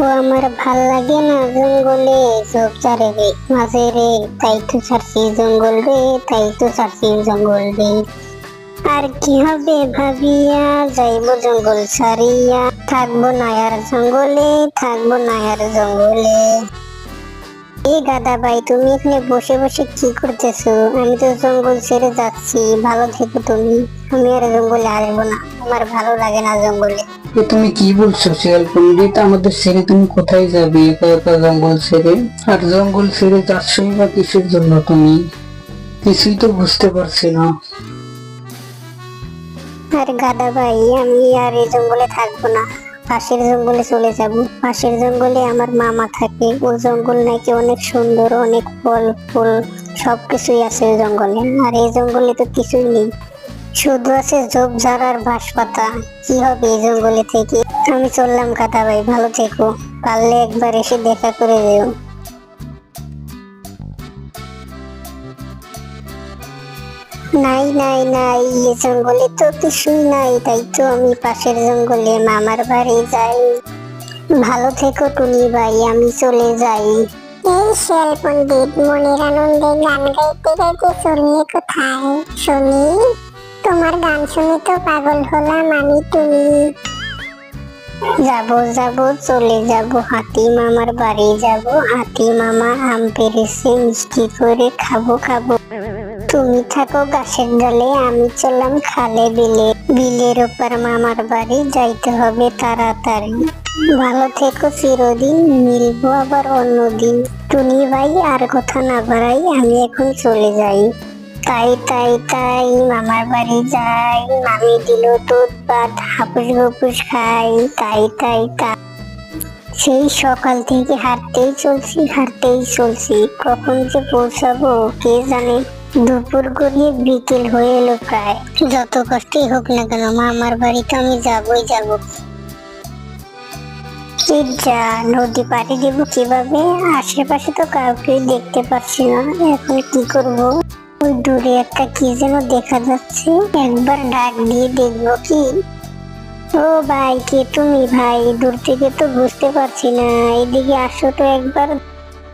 ও আমার ভাল লাগে না জঙ্গলে ঝোপঝাড়ে রে মাঝে রে, তাই তো ছাড়ছি জঙ্গল রে, তাই তো ছাড়ছি জঙ্গল রে। আর কি হবে ভাবিয়া যাইব জঙ্গল ছাড়িয়া, থাকবো না আর জঙ্গলে, থাকবো না আর জঙ্গলে। এই গাদা ভাই, তুমি এখানে বসে বসে কি করতেছো? আমি তো জঙ্গল ছেড়ে যাচ্ছি, ভালো থেকো তুমি। আমি আর জঙ্গলে আসবো না, আমার ভালো লাগে না জঙ্গলে। তুমি কি বলছো শিয়াল পণ্ডিত? আমাদের ছেড়ে তুমি কোথায় যাবে একা একা জঙ্গল ছেড়ে? আর জঙ্গল ছেড়ে যাচ্ছই বা কিসের জন্য তুমি? কিছুই তো বুঝতে পারছি না। আর গাদা ভাই, আমি আর এই জঙ্গলে থাকবো না, পাশের জঙ্গলে চলে যাব। পাশের জঙ্গলে আমার মামা থাকে, ও জঙ্গল নাকি অনেক সুন্দর, অনেক ফল ফুল সবকিছুই আছে ওই জঙ্গলে। আর এই জঙ্গলে তো কিছুই নেই, শুধু আছে ঝোপঝাড় আর ঘাস পাতা। কি হবে এই জঙ্গলে থেকে? আমি চললাম গাদা ভাই, ভালো থেকো, পারলে একবার এসে দেখা করে যেও। নাই নাই নাই, এই জঙ্গলে তো কিছুই নাই, তাই তো আমি পাশের জঙ্গলে মামার বাড়ি যাই। ভালো থেকো টুনি ভাই, আমি চলে যাই। এই শিয়াল পণ্ডিত মনের আনন্দে গান গাইতে গাইতে চললে কোথায় শুনি? তোমার গান শুনে তো পাগল হলাম আমি টুনি। যাবো যাবো চলে যাব, হাতি মামার বাড়ি যাব। হাতি মামা আম পেড়েছে, মিষ্টি করে খাবো খাবো। তুমি থাকো গাছের ডালে, আমি চললাম খালে বিলে। বিলের ওপার মামার বাড়ি যাইতে হবে তাড়াতাড়ি। ভালো থেকো চিরদিন, মিলবো আবার অন্যদিন। টুনি ভাই আর কথা না বাড়াই, আমি এখন চলে যাই। তাই তাই তাই মামার বাড়ি যাই, মামি দিল দুধ ভাত, হাপুস গুপুস খাই। তাই তাই তাই সেই সকাল থেকে হাঁটতেই চলছি, কখন যে পৌঁছাবো কে জানে। দুপুর গড়িয়ে বিকেল হয়ে এলো প্রায়। যত কষ্টই হোক না কেন মামার বাড়িতে আমি যাবই যাব। যা, নদী পাড়ি দেব কিভাবে? আশেপাশে তো কাউকে দেখতে পাচ্ছি না, এখন কি করব? ওই দূরে একটা কি যেন দেখা যাচ্ছে, একবার ডাক দিয়ে দেখবো কি। ও ভাই, কে তুমি ভাই? দূর থেকে তো বুঝতে পারছি না, এদিকে আসো তো একবার।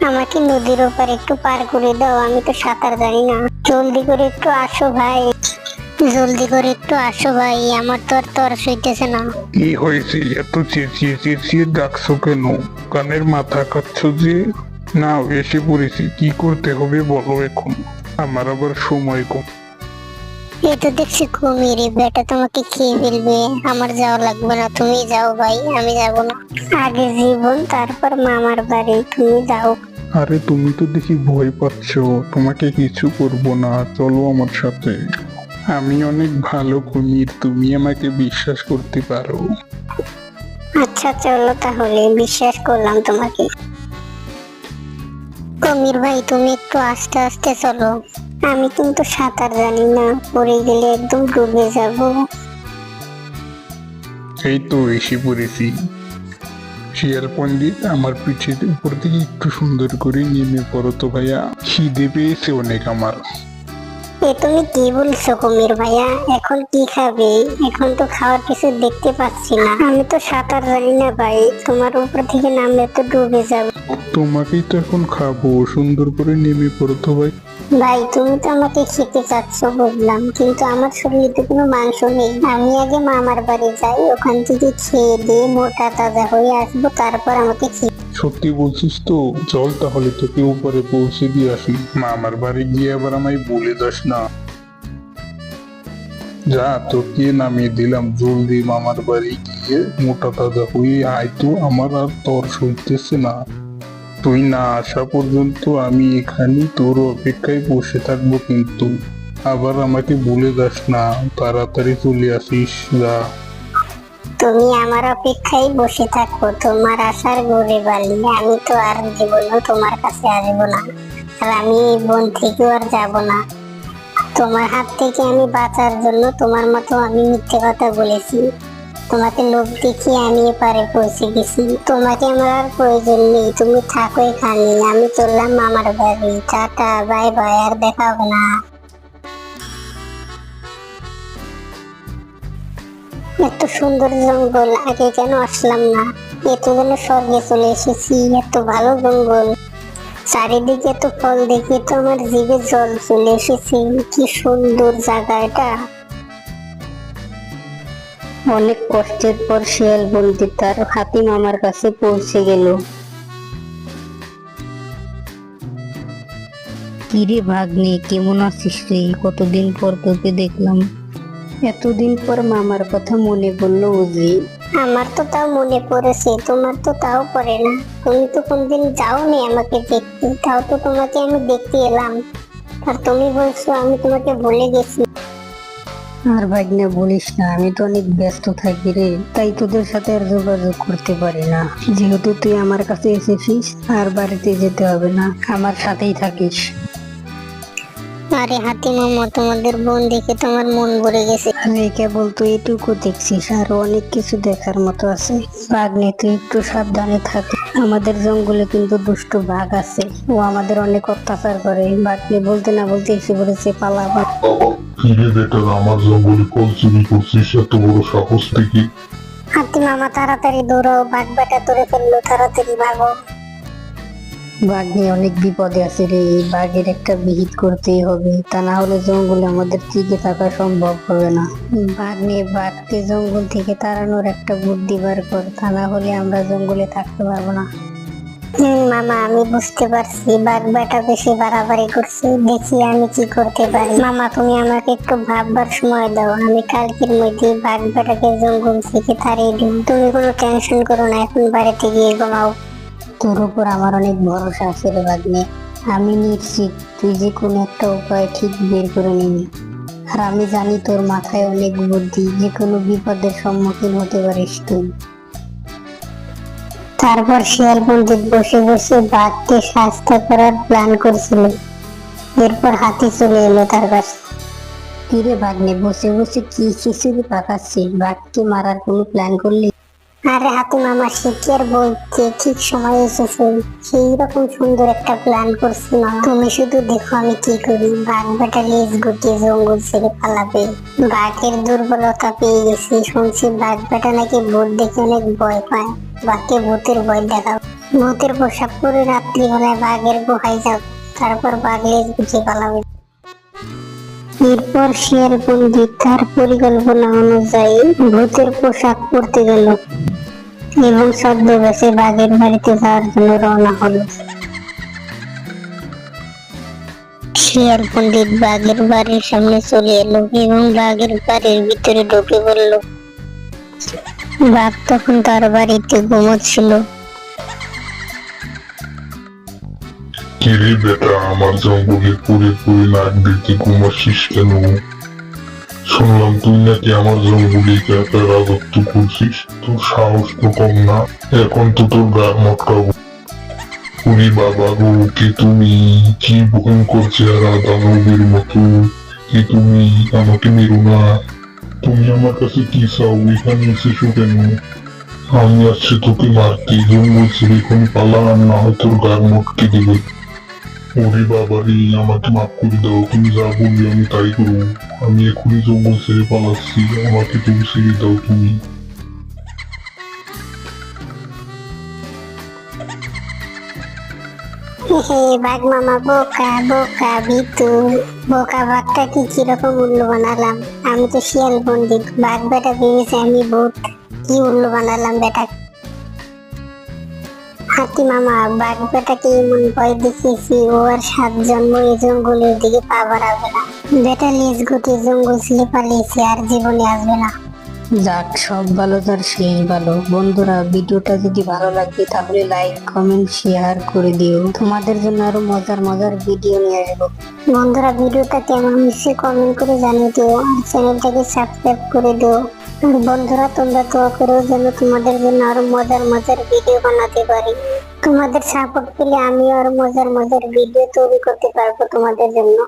আমাকে নদীর ওপার একটু পার করে দাও, আমি তো সাঁতার জানি না। জলদি করে একটু আসো ভাই, জলদি করে একটু আসো ভাই, আমার তো আর তর সইতেছে না। কি হয়েছে? এত চেঁচিয়ে চেঁচিয়ে ডাকছো কেন? কানের মাথা খাচ্ছ যে? না, এসে পড়েছি, কি করতে হবে বলো এখন, আমার আবার সময় কম। এই তো দেখছি কুমির, বেটা তোমাকে খেয়ে ফেলবে। আমার যাওয়া লাগবে না, তুমি যাও ভাই, আমি যাব না। আগে জীবন তারপর মামার বাড়ি, তুমি যাও। আরে তুমি তো দেখি ভয় পাচ্ছ, তোমাকে কিছু করব না, চলো আমার সাথে। আমি অনেক ভালো কুমির, তুমি আমাকে বিশ্বাস করতে পারো। আচ্ছা চলো তাহলে, বিশ্বাস করলাম তোমাকে। কুমির ভাই, তুমি একটু আস্তে আস্তে চলো, আমি কিন্তু সাঁতার জানি না, পড়ে গেলে একদম ডুবে যাব। এই তো এসে পড়েছি। শিয়াল পণ্ডিত, আমার পিঠের উপর থেকে একটু সুন্দর করে নেমে পড়ো তো ভাইয়া, খিদে পেয়েছে অনেক আমার। এ তুমি কি বলছো কুমির ভাইয়া? এখন কি খাবে? এখন তো খাওয়ার কিছু দেখতে পাচ্ছি না, আমি তো সাঁতার জানি না ভাই, তোমার উপর থেকে নামলে তো ডুবে যাব। তোমাকেই তো এখন খাবো, সুন্দর করে নেমে পড়ো তো ভাই। ভাই তুমি তো আমাকে খেতে চাচ্ছ বুঝলাম, কিন্তু আমার শরীরে তো কোনো মাংস নেই। আমি আগে মামার বাড়ি যাই, ওখান থেকে খেয়ে দিয়ে মোটা তাজা হয়ে আসবো, তারপর আমাকে সত্যি বলছিস তো? চল তাহলে তোকে উপরে পৌঁছে দিয়ে আসি, মামার বাড়ি গিয়ে আবার আমায় বলে যাস না। যা, তোকে নামিয়ে দিলাম, জলদি মামার বাড়ি গিয়ে মোটা তাজা হয়ে আয় তো, আমার আর তর সইতেছে না। তুই না আসা পর্যন্ত আমি এখানে তোর অপেক্ষায় বসে থাকবো, কিন্তু আবার আমাকে বলে যাস না, তাড়াতাড়ি চলে আসিস। যা। তুমি আমার অপেক্ষায় বসে থাকো, তোমার আশার গড়ে বালি। আমি তো আর জীবনেও তোমার কাছে আসবো না, আর আমি এই বন থেকেও আর যাব না। তোমার হাত থেকে আমি বাঁচার জন্য তোমার মতো আমি মিথ্যে কথা বলেছি, তোমাকে লোভ দেখিয়ে আমি এপারে পৌঁছে গেছি। তোমাকে আমার আর প্রয়োজন নেই, তুমি থাকো এখানে, আমি চললাম মামার বাড়ি। টাটা, বাই বাই, আর দেখা হবে না। এত সুন্দর জঙ্গল, আগে কেন আসলাম না? এত যেন স্বর্গে চলে এসেছি, এত ভালো জঙ্গল, চারিদিকে এত ফল দেখে তো আমার জিভে জল চলে এসেছে। কি সুন্দর জায়গা এটা। অনেক কষ্টের পর শিয়াল বন্দি তার হাতি মামার কাছে পৌঁছে গেল। কিরে ভাগ্নে, কেমন আছিস রে? কতদিন পর তোকে দেখলাম। এতদিন পর মামার কথা মনে পড়লো বুঝি? আমার তো তাও মনে পড়েছে, তোমার তো তাও পড়ে না। তুমি তো কোনদিন যাওনি আমাকে দেখতে, তাও তো তোমাকে আমি দেখতে এলাম, আর তুমি বলছো আমি তোমাকে ভুলে গেছি। আর ভাগ্নে বলিস না, আমি তো অনেক ব্যস্ত থাকি রে, তাই তোদের সাথে আর যোগাযোগ করতে পারি না। যেহেতু তুই আমার কাছে এসেছিস, আর বাড়িতে যেতে হবে না, আমার সাথেই থাকিস। আরে হাতি মামা, তোমাদের বোন দেখে তোমার মন ভরে গেছে। আরে কেবল তুই এটুকু দেখছিস, আর অনেক কিছু দেখার মতো আছে। ভাগ্নে তুই একটু সাবধানে থাক, আমাদের জঙ্গলে কিন্তু দুষ্ট বাঘ আছে, ও আমাদের অনেক অত্যাচার করে। ভাগ্নে বলতে না বলতে এসে বলেছে পালাবা। ফিরে বেটার, আমার জঙ্গলে ফল চুরি করছিস, এত বড় সাহস থেকে? হাতি মামা তাড়াতাড়ি দৌড়াও, বাঘ বেটা ধরে ফেললো, তাড়াতাড়ি ভাগো। বাঘে অনেক বিপদে আছে রে, এই বাঘের একটা বিহিত করতেই হবে, তা না হলে জঙ্গলে আমাদের টিকে থাকা সম্ভব হবে না। বাঘকে জঙ্গল থেকে তাড়ানোর একটা বুদ্ধি বার কর, তা না হলে আমরা জঙ্গলে থাকতে পারবো না। মামা আমি বুঝতে পারছি, বাঘ বেটা বেশি বাড়াবাড়ি করছে, দেখি আমি কি করতে পারি। মামা তুমি আমাকে একটু ভাববার সময় দাও, আমি কালকের মধ্যে বাঘ বেটাকে জঙ্গল থেকে তাড়িয়ে দিব। তুমি কোনো টেনশন করো না, এখন বাড়িতে গিয়ে ঘুমাও। তোর উপর আমার অনেক ভরসা আছে রে ভাগ্নে, আমি নিশ্চিত তুই যে কোনো একটা উপায় ঠিক বের করে নিবি। আর আমি জানি তোর মাথায় অনেক বুদ্ধি, যে কোনো বিপদের সম্মুখীন হতে পারিস তুই। তারপর শিয়াল পণ্ডিত বসে বসে বাঘকে শাস্তি করার প্ল্যান করছিল। এরপর হাতি চলে এলো তার কাছে। কিরে ভাগ্নে, বসে বসে কি খিচুড়ি পাকাচ্ছিস? বাঘকে মারার কোনো প্ল্যান করলি? আরে হাতি মামা, সে কি আর বলতে, ঠিক সময় এসেছে। সেই রকম সুন্দর একটা প্ল্যান করছি মামা, তুমি শুধু দেখো আমি কি করি। বাঘ বেটা লেজ গুটিয়ে জঙ্গল ছেড়ে পালাবে। বাঘের দুর্বলতা পেয়ে গেছি, শুনছি বাঘ বেটা নাকি ভূত দেখে অনেক ভয় পায়। বাঘকে ভূতের ভয় দেখাও, ভূতের পোশাক পরে রাত্রিবেলায় বাঘের গুহায় যাও, তারপর বাঘ লেজ গুটিয়ে পালাবে। এরপর শিয়াল পণ্ডিত তার পরিকল্পনা অনুযায়ী ভূতের পোশাক পরতে গেল এবং ছদ্মবেশে বাঘের বাড়িতে যাওয়ার জন্য রওনা হলো। শিয়াল পণ্ডিত বাঘের বাড়ির সামনে চলে এলো এবং বাঘের বাড়ির ভিতরে ঢুকে পড়ল। বাঘ তখন তার বাড়িতে ঘুমোচ্ছিল। কিরে বেটা, আমার জঙ্গলে পড়ে পড়ে নাক দিতে ঘুমাচ্ছিস কেন? শুনলাম তুই নাকি আমার জঙ্গলে একা একা রাজত্ব করছিস, তোর সাহস তো কম না। এখন তো তোর গা মটকাবো। উনি বাবা গো, কি তুমি, কি ভয়ঙ্কর চেহারা, দানবের মতো। কি তুমি, আমাকে মেরো না। তুমি আমার কাছে কি চাও? এখানে এসেছো কেন? আমি আসছি তোকে মারতে, জঙ্গল ছেড়ে এখন পালা, আর না হয় তোর গা মটকে দেবে। ওরে বাবারে, আমাকে মাফ করে দাও, তুমি যা বলবে আমি তাই করবো। আমি এখনই জঙ্গল ছেড়ে পালাচ্ছি, আমাকে তুমি ছেড়ে দাও তুমি। হে বাঘ মামা, বোকা বোকা ভিতু। বোকা বাঘটা কি কিরকম উল্লু বানালাম। আমি তো শিয়াল পণ্ডিত, বাঘ বেটা ভেবেছে আমি ভূত। কি উল্লু বানালাম বেটা। হাতি মামা, বাঘ বেটাকে এমন ভয় দেখিয়েছি, ও আর 7 জন্ম এই জঙ্গলের দিকে পা বাড়াবে না। বেটা লেজ গুটিয়ে জঙ্গল ছেড়ে পালিয়েছে, আর জীবনে আসবে না। যাক, সব ভালো তার শেষ ভালো। বন্ধুরা, ভিডিওটা যদি ভালো লাগে তাহলে লাইক কমেন্ট শেয়ার করে দিও, তোমাদের জন্য আরো মজার মজার ভিডিও নিয়ে আসবো। বন্ধুরা ভিডিওটা কেমন হয়েছে কমেন্ট করে জানিয়ে দিও, আর চ্যানেলটাকে সাবস্ক্রাইব করে দিও। আর বন্ধুরা তোমরা দোয়া করো যেন তোমাদের জন্য আরো মজার মজার ভিডিও বানাতে পারি। তোমাদের সাপোর্ট পেলে আমি আরো মজার মজার ভিডিও তৈরি করতে পারবো তোমাদের জন্য।